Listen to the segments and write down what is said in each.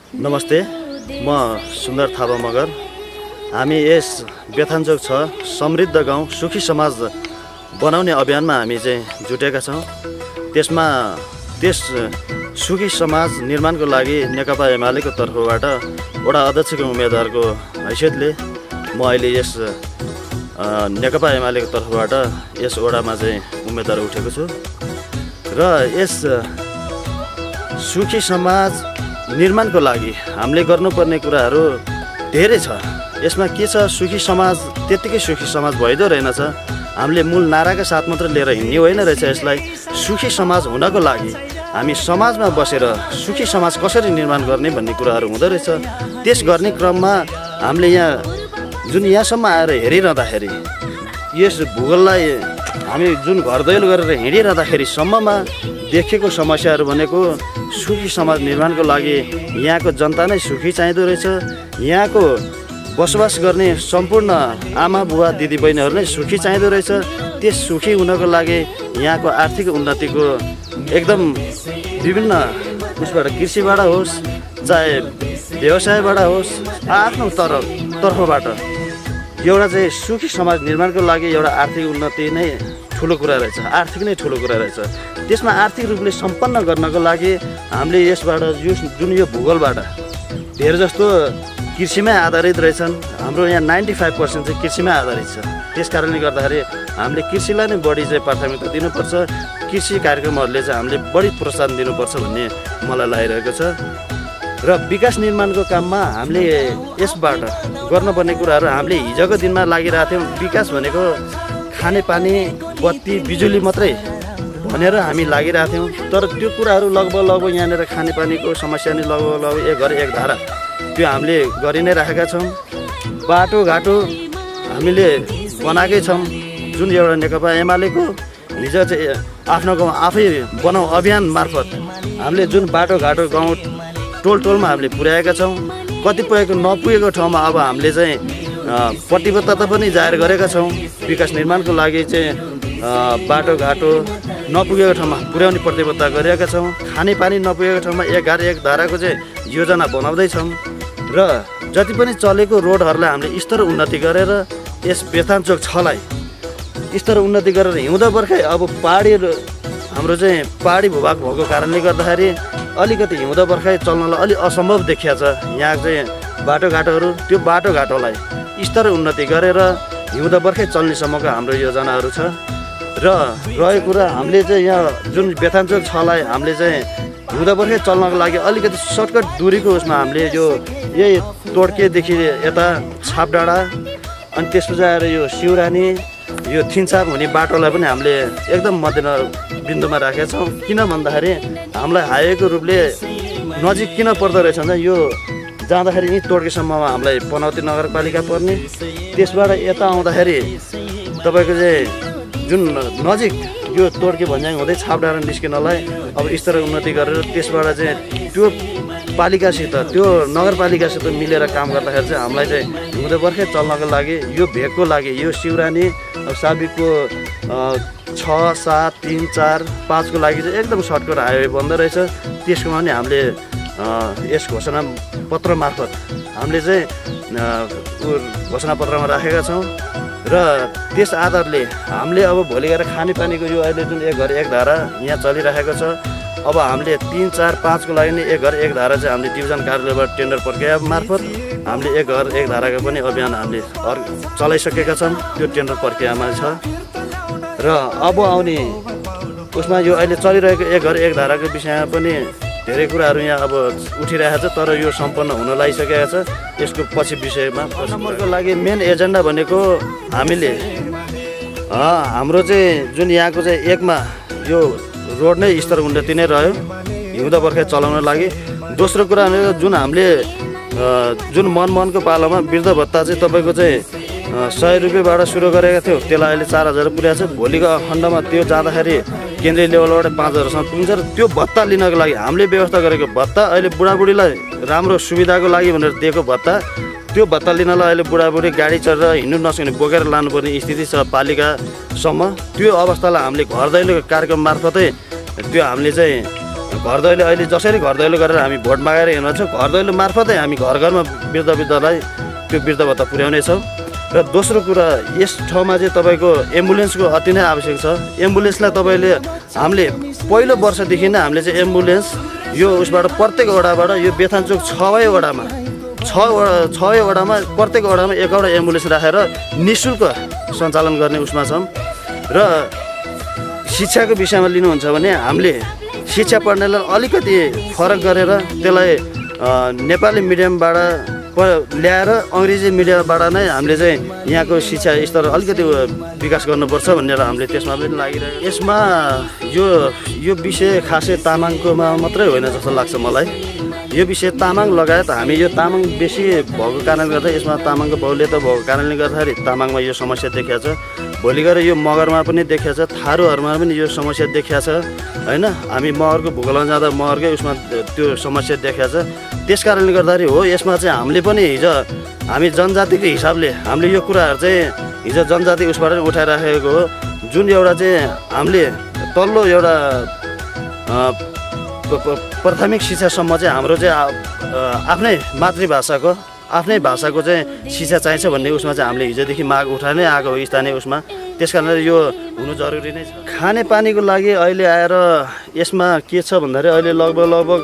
नमस्ते, म सुन्दर थापा मगर। हामी यस बेथानचोक 6 समृद्ध गाउँ सुखी समाज बनाउने अभियानमा हामी चाहिँ जुटेका छौँ। त्यसमा त्यस सुखी समाज निर्माणको लागि नेकपा एमालेको तर्फबाट वडा अध्यक्षको उम्मेदवारको हैसियतले म अहिले यस नेकपा एमालेको तर्फबाट यस वडामा चाहिँ उम्मेदवार उठेको छु र यस सुखी समाज निर्माणको लागि हामीले गर्नुपर्ने कुराहरू धेरै छ। यसमा के छ, सुखी समाज त्यत्तिकै सुखी समाज भइदो रहेनछ। हामीले मूल नाराका साथ मात्र लिएर हिँड्ने होइन रहेछ। यसलाई सुखी समाज हुनको लागि हामी समाजमा बसेर सुखी समाज कसरी निर्माण गर्ने भन्ने कुराहरू हुँदो रहेछ। त्यस गर्ने क्रममा हामीले जुन यहाँसम्म आएर हेरिरहँदाखेरि यस भूगोललाई हामी जुन घर दैलो गरेर हिँडिरहँदाखेरि सम्ममा देखेको समस्याहरू भनेको सुखी समाज निर्माणको लागि यहाँको जनता नै सुखी चाहिँदो रहेछ। यहाँको बसोबास गर्ने सम्पूर्ण आमा बुवा दिदीबहिनीहरू नै सुखी चाहिँदो रहेछ। त्यस सुखी हुनको लागि यहाँको आर्थिक उन्नतिको एकदम विभिन्न उसबाट कृषिबाट होस् चाहे व्यवसायबाट होस् आफ्नो तर्फबाट एउटा चाहिँ सुखी समाज निर्माणको लागि एउटा आर्थिक उन्नति नै ठुलो कुरा रहेछ। आर्थिक नै ठुलो कुरा रहेछ। त्यसमा आर्थिक रूपले सम्पन्न गर्नको लागि हामीले यसबाट जुन यो भूगोलबाट धेर जस्तो कृषिमै आधारित रहेछन्। हाम्रो यहाँ 95% चाहिँ कृषिमै आधारित छ। त्यस कारणले गर्दाखेरि हामीले कृषिलाई नै बढी चाहिँ प्राथमिकता दिनुपर्छ। कृषि कार्यक्रमहरूले चाहिँ हामीले बढी प्रोत्साहन दिनुपर्छ भन्ने मलाई लागिरहेको छ र विकास निर्माणको काममा हामीले यसबाट गर्नुपर्ने कुराहरू हामीले हिजोको दिनमा लागिरहेको थियौँ। विकास भनेको खानेपानी बत्ती बिजुली मात्रै भनेर हामी लागिरहेको थियौँ। तर त्यो कुराहरू लगभग यहाँनिर खानेपानीको समस्या नै लगभग एक घर एक धारा त्यो हामीले गरि नै राखेका छौँ। बाटोघाटो हामीले बनाएकै छौँ। जुन एउटा नेकपा एमालेको हिजो चाहिँ आफ्नो गाउँ आफै बनाऊ अभियान मार्फत हामीले जुन बाटोघाटो गाउँ टोलमा हामीले पुर्याएका छौँ। कतिपयको नपुगेको ठाउँमा अब हामीले चाहिँ प्रतिबद्धता पनि जाहेर गरेका छौँ। विकास निर्माणको लागि चाहिँ बाटोघाटो नपुगेको ठाउँमा पुर्याउने प्रतिबद्धता गरिरहेका छौँ। खानेपानी नपुगेको ठाउँमा एक घर एक धाराको चाहिँ योजना बनाउँदैछौँ र जति पनि चलेको रोडहरूलाई हामीले स्तर उन्नति गरेर यस बेथानचोक 6 लाई स्तर उन्नति गरेर हिउँदो बर्खै अब पहाडी हाम्रो चाहिँ पहाडी भूभाग भएको कारणले गर्दाखेरि अलिकति हिउँदो बर्खै चल्नलाई अलि असम्भव देखिया छ। यहाँ चाहिँ बाटोघाटोहरू त्यो बाटोघाटोलाई स्तर उन्नति गरेर हिउँदो बर्खै चल्नेसम्मको हाम्रो योजनाहरू छ र रहेको कुरा हामीले चाहिँ यहाँ जुन बेथानचोक 6 लाई हामीले चाहिँ हिउँदो बर्खै चल्नको लागि अलिकति सर्टकट दूरीको उसमा हामीले यो यही तोड्केदेखि यता छापडाँडा अनि त्यसपछि आएर यो सिउरानी यो थिन्साप हुने बाटोलाई पनि हामीले एकदम मध्यबिन्दुमा राखेका छौँ। किन भन्दाखेरि हामीलाई हाइवेको रूपले नजिक किन पर्दो रहेछ भने यो जाँदाखेरि यहीँ तोड्केसम्ममा हामीलाई पनौती नगरपालिका पर्ने, त्यसबाट यता आउँदाखेरि तपाईँको चाहिँ जुन नजिक यो तोड्के भन्ज्याङ हुँदै छापडाँडा निस्किनलाई अब स्तर उन्नति गरेर त्यसबाट चाहिँ त्यो पालिकासित त्यो नगरपालिकासित मिलेर काम गर्दाखेरि चाहिँ हामीलाई चाहिँ हिउँदो बर्खै चल्नको लागि यो भेगको लागि यो सिउरानी साबिकको 6, 7, 3, 4, 5 को लागि चाहिँ एकदम सर्टकट हाइवे बन्द रहेछ। त्यसकोमा पनि हामीले यस घोषणा पत्र मार्फत हामीले चाहिँ घोषणा पत्रमा राखेका छौँ र त्यस आधारले हामीले अब भोलि गएर खानेपानीको यो अहिले जुन एक घर एक धारा यहाँ चलिरहेको छ, अब हामीले 3, 4, 5 को लागि नै एक घर एक धारा चाहिँ हामीले डिभिजन कार्यालयबाट टेन्डर प्रक्रिया मार्फत हामीले एक घर एक धाराको पनि अभियान हामीले चलाइसकेका छौँ। त्यो टेन्डर प्रक्रियामा छ र अब आउने उसमा यो अहिले चलिरहेको एक घर एक धाराको विषयमा पनि धेरै कुराहरू यहाँ अब उठिरहेको छ, तर यो सम्पन्न हुन लागिसकेको छ। यसको पछि विषयमा नम्बरको लागि मेन एजेन्डा भनेको हामीले हाम्रो चाहिँ जुन यहाँको चाहिँ एकमा यो रोड नै स्तर उन्नति नै रह्यो हिउँदो बर्खै चलाउन लागि। दोस्रो कुरा भनेको जुन हामीले जुन मनको पालामा वृद्ध भत्ता चाहिँ तपाईँको चाहिँ 100 रुपियाँबाट सुरु गरेका थियो, त्यसलाई अहिले 4000 पुर्याएको छ। भोलिको खण्डमा त्यो जाँदाखेरि केन्द्रीय लेभलबाट 5000सम्म पुग्छ र त्यो भत्ता लिनको लागि हामीले व्यवस्था गरेको भत्ता अहिले बुढाबुढीलाई राम्रो सुविधाको लागि भनेर दिएको भत्ता, त्यो भत्ता लिनलाई अहिले बुढाबुढी गाडी चढेर हिँड्नु नसक्ने बोकेर लानुपर्ने स्थिति छ पालिकासम्म। त्यो अवस्थालाई हामीले घर दैलोको कार्यक्रम मार्फतै त्यो हामीले चाहिँ घर दैलो अहिले जसरी घर दैलो गरेर हामी भोट मागेर हिँड्छौँ, घर दैलो मार्फतै हामी घर घरमा वृद्धलाई त्यो वृद्ध भत्ता पुर्याउनेछौँ। र दोस्रो कुरा, यस ठाउँमा चाहिँ तपाईँको एम्बुलेन्सको अति नै आवश्यक छ। एम्बुलेन्सलाई हामीले पहिलो वर्षदेखि नै हामीले चाहिँ एम्बुलेन्स यो उसबाट प्रत्येक वडाबाट यो बेथानचोक 6वै वडामा प्रत्येक वडामा एकवटा एम्बुलेन्स राखेर निःशुल्क सञ्चालन गर्ने उसमा छौँ। र शिक्षाको विषयमा लिनुहुन्छ भने हामीले शिक्षा पढ्नेलाई अलिकति फरक गरेर त्यसलाई नेपाली मिडियमबाट ल्याएर अङ्ग्रेजी मिडियमबाट नै हामीले चाहिँ यहाँको शिक्षा स्तर अलिकति विकास गर्नुपर्छ भनेर हामीले त्यसमा पनि लागिरहेको। यसमा यो विषय खासै तामाङकोमा मात्रै होइन जस्तो लाग्छ मलाई। यो विषय तामाङ लगायत हामी यो तामाङ बेसी भएको कारणले गर्दा यसमा तामाङको बहुल्यता भएको कारणले गर्दाखेरि तामाङमा यो समस्या देखिएको छ। भोलि गएर यो मगरमा पनि देखिएको छ, थारूहरूमा पनि यो समस्या देखिएको छ होइन। हामी मगरको भूगोलमा जाँदा मगरकै उसमा त्यो समस्या देखिएको छ। त्यस कारणले गर्दाखेरि हो यसमा चाहिँ हामीले पनि हिजो हामी जनजातिको हिसाबले हामीले यो कुराहरू चाहिँ हिजो जनजाति उसबाट उठाइराखेको हो। जुन एउटा चाहिँ हामीले तल्लो एउटा प्राथमिक शिक्षासम्म चाहिँ हाम्रो चाहिँ आफ्नै मातृभाषाको आफ्नै भाषाको चाहिँ शिक्षा चाहिन्छ भन्ने उसमा चाहिँ हामीले हिजोदेखि माग उठाइ नै आएको हो स्थानीय उसमा। त्यस कारणले यो हुनु जरुरी नै छ। खानेपानीको लागि अहिले आएर यसमा के छ भन्दाखेरि अहिले लगभग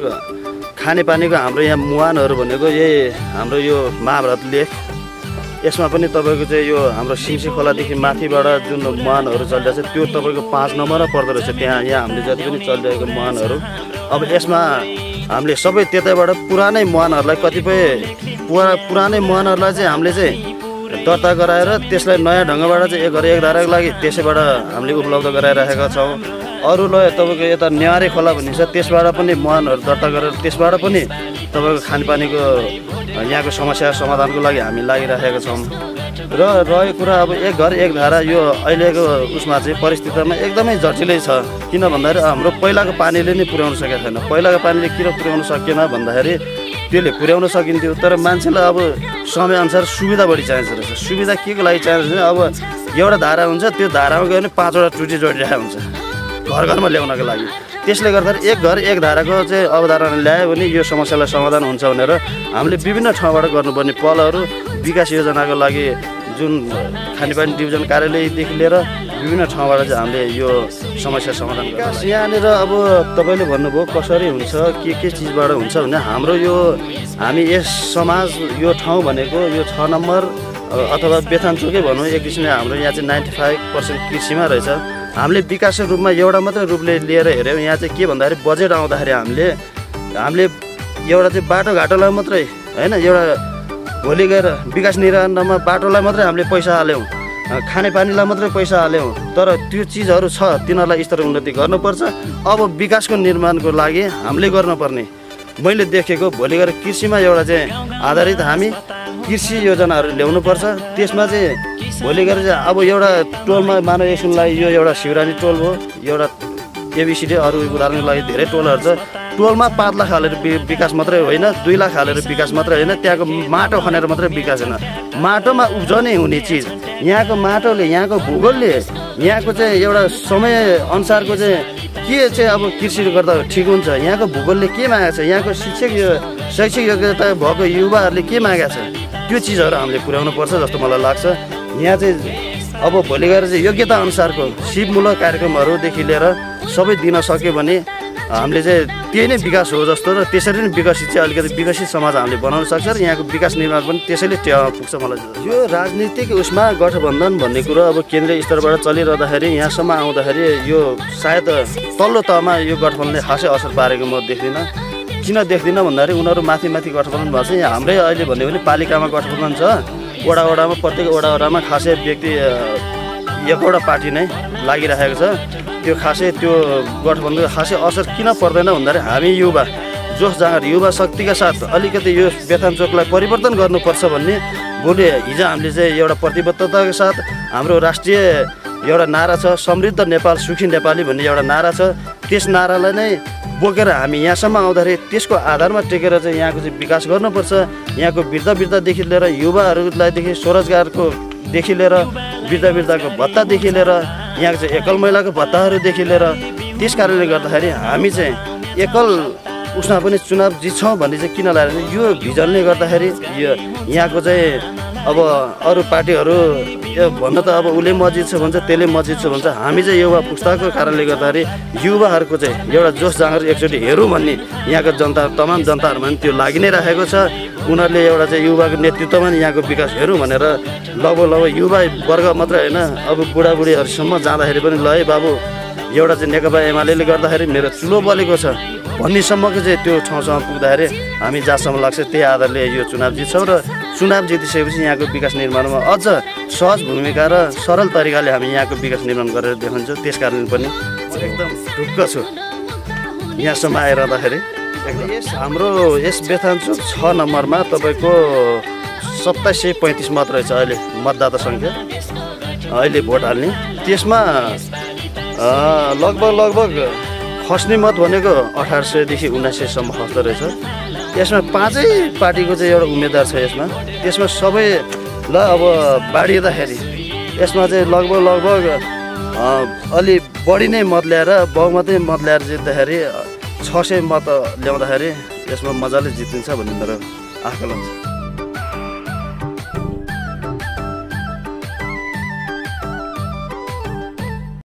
खानेपानीको हाम्रो यहाँ मुहानहरू भनेको यही हाम्रो यो महाभारत लेख, यसमा पनि तपाईँको चाहिँ यो हाम्रो सिमसी खोलादेखि माथिबाट जुन मुहानहरू चलिरहेको छ त्यो तपाईँको 5 नम्बरमा पर्दो रहेछ। यहाँ हामीले जति पनि चलिरहेको मुहानहरू, अब यसमा हामीले सबै त्यतैबाट पुरानै मुहानहरूलाई कतिपय पुरानै मुहानहरूलाई चाहिँ हामीले चाहिँ दर्ता गराएर त्यसलाई नयाँ ढङ्गबाट चाहिँ एक घर एक धाराको लागि त्यसैबाट हामीले उपलब्ध गराइरहेका छौँ। अरूलाई तपाईँको यता नेवारी खोला भन्ने छ, त्यसबाट पनि मुहानहरू दर्ता गरेर त्यसबाट पनि तपाईँको खानेपानीको यहाँको समस्या समाधानको लागि हामी लागिरहेका छौँ। र रहेको कुरा अब एक घर एक धारा यो अहिलेको उसमा चाहिँ परिस्थितिमा एकदमै जटिलै छ। किन भन्दाखेरि हाम्रो पहिलाको पानीले नै पुर्याउन सकेको छैन। पहिलाको पानीले किन पुर्याउन सकेन भन्दाखेरि त्यसले पुर्याउन सकिन्थ्यो, तर मान्छेलाई अब समयअनुसार सुविधा बढी चाहिन्छ रहेछ। सुविधा के को लागि चाहिन्छ भने अब एउटा धारा हुन्छ, त्यो धारामा गयो भने 5वटा टुटी जोडिरहेको हुन्छ घर घरमा ल्याउनको लागि। त्यसले गर्दा एक घर एक धाराको चाहिँ अवधारणा ल्यायो भने यो समस्यालाई समाधान हुन्छ भनेर हामीले विभिन्न ठाउँबाट गर्नुपर्ने पहलहरू विकास योजनाको लागि जुन खानेपानी डिभिजन कार्यालयदेखि लिएर विभिन्न ठाउँबाट चाहिँ हामीले यो समस्या समाधान गर्छ। यहाँनिर अब तपाईँले भन्नुभयो कसरी हुन्छ के चिजबाट हुन्छ भने हाम्रो यो हामी यस समाज यो ठाउँ भनेको यो 6 नम्बर अथवा बेथानचोकै भनौँ, एक किसिमले हाम्रो यहाँ चाहिँ 95% कृषिमा रहेछ। हामीले विकासको रूपमा एउटा मात्रै रूपले लिएर हेऱ्यौँ। यहाँ चाहिँ के भन्दाखेरि बजेट आउँदाखेरि हामीले एउटा चाहिँ बाटोघाटोलाई मात्रै होइन, एउटा भोलि गएर विकास निर्माणमा बाटोलाई मात्रै हामीले पैसा हाल्यौँ, खानेपानीलाई मात्रै पैसा हाल्यौँ, तर त्यो चिजहरू छ तिनीहरूलाई स्तर उन्नति गर्नुपर्छ। अब विकासको निर्माणको लागि हामीले गर्नुपर्ने मैले देखेको भोलि गएर कृषिमा एउटा चाहिँ आधारित हामी कृषि योजनाहरू ल्याउनुपर्छ। त्यसमा चाहिँ भोलि गएर चाहिँ अब एउटा टोलमा मानव एकछिनलाई यो एउटा शिवरानी टोल हो, एउटा एबिसिडी अरू उदाहरणको लागि धेरै टोलहरू छ। टोलमा 5 लाख हालेर विकास मात्रै होइन, 2 लाख हालेर विकास मात्रै होइन, त्यहाँको माटो खनेर मात्रै विकास होइन। माटोमा उब्जने हुने चिज यहाँको माटोले यहाँको भूगोलले यहाँको चाहिँ एउटा समयअनुसारको चाहिँ के चाहिँ अब कृषि गर्दा ठिक हुन्छ। यहाँको भूगोलले के मागेको छ, यहाँको शैक्षिक योग्यता भएको युवाहरूले के मागेको छ त्यो चिजहरू हामीले पुर्याउनु पर्छ जस्तो मलाई लाग्छ। यहाँ चाहिँ अब भोलि गएर चाहिँ योग्यता अनुसारको सिपमूलक कार्यक्रमहरूदेखि लिएर सबै दिन सक्यो भने हामीले चाहिँ त्यही नै विकास हो जस्तो, र त्यसरी नै विकसित चाहिँ अलिकति विकसित समाज हामीले बनाउन सक्छ र यहाँको विकास निर्माण पनि त्यसैले टेवा पुग्छ मलाई। यो राजनीतिक उसमा गठबन्धन भन्ने कुरो अब केन्द्रीय स्तरबाट चलिरहँदाखेरि यहाँसम्म आउँदाखेरि यो सायद तल्लो तहमा यो गठबन्धनले खासै असर पारेको म देख्दिनँ। किन देख्दिनँ भन्दाखेरि उनीहरू माथि गठबन्धन भएको छ। यहाँ हाम्रै अहिले भन्यो भने पालिकामा गठबन्धन छ, वडामा प्रत्येक वडामा खासै व्यक्ति एकवटा पार्टी नै लागिरहेको छ। त्यो खासै त्यो गठबन्धनको खासै असर किन पर्दैन भन्दाखेरि हामी युवा जोस जाँगर युवा शक्तिका साथ अलिकति यो बेथानचोकलाई परिवर्तन गर्नुपर्छ भन्ने भोलि हिजो हामीले चाहिँ एउटा प्रतिबद्धताका साथ हाम्रो राष्ट्रिय एउटा नारा छ, समृद्ध नेपाल सुखी नेपाली भन्ने एउटा नारा छ। त्यस नारालाई नै बोकेर हामी यहाँसम्म आउँदाखेरि त्यसको आधारमा टेकेर चाहिँ यहाँको चाहिँ विकास गर्नुपर्छ। यहाँको वृद्धदेखि लिएर युवाहरूलाईदेखि स्वरोजगारकोदेखि लिएर वृद्धको भत्तादेखि लिएर यहाँको चाहिँ एकल महिलाको भत्ताहरूदेखि लिएर त्यस कारणले गर्दाखेरि हामी चाहिँ एकल उसमा पनि चुनाव जित्छौँ भन्ने चाहिँ किन लाग्यो भने यो भिजनले गर्दाखेरि यो यहाँको चाहिँ अब अरू पार्टीहरू यो भन्न त अब उसले म जित्छु भन्छ त्यसले म जित्छु भन्छ हामी चाहिँ युवा पुस्ताको कारणले गर्दाखेरि युवाहरूको चाहिँ एउटा जोस जाँगर एकचोटि हेरौँ भन्ने यहाँको जनता तमाम जनताहरूमा पनि त्यो लागि नै राखेको छ उनीहरूले एउटा चाहिँ युवाको नेतृत्वमा यहाँको विकास हेरौँ भनेर लगभग युवा वर्ग मात्रै होइन अब बुढाबुढीहरूसम्म जाँदाखेरि पनि ल है बाबु एउटा चाहिँ नेकपा एमाले गर्दाखेरि मेरो चुलो बलेको छ भन्नेसम्मको चाहिँ त्यो ठाउँसम्म पुग्दाखेरि हामी जहाँसम्म लाग्छ त्यही आधारले यो चुनाव जित्छौँ र चुनाव जितिसकेपछि यहाँको विकास निर्माणमा अझ सहज भूमिका र सरल तरिकाले हामी यहाँको विकास निर्माण गरेर देखाउँछौँ त्यस कारण पनि एकदम ढुक्क छु यहाँसम्म आइरहँदाखेरि यस हाम्रो यस बेथानचोक 6 नम्बरमा तपाईँको 2735 मत रहेछ अहिले मतदाता सङ्ख्या अहिले भोट हाल्ने त्यसमा लगभग खस्ने मत भनेको 1800 देखि 1900 खस्दो रहेछ यसमा 5 पार्टीको चाहिँ एउटा उम्मेदवार छ त्यसमा सबै ल अब बाँडिँदाखेरि यसमा चाहिँ लगभग अलि बढी नै मत ल्याएर बहुमतै मत ल्याएर जित्दाखेरि 600 मत ल्याउँदाखेरि यसमा मजाले जितिन्छ भन्ने मेरो आकलन छ।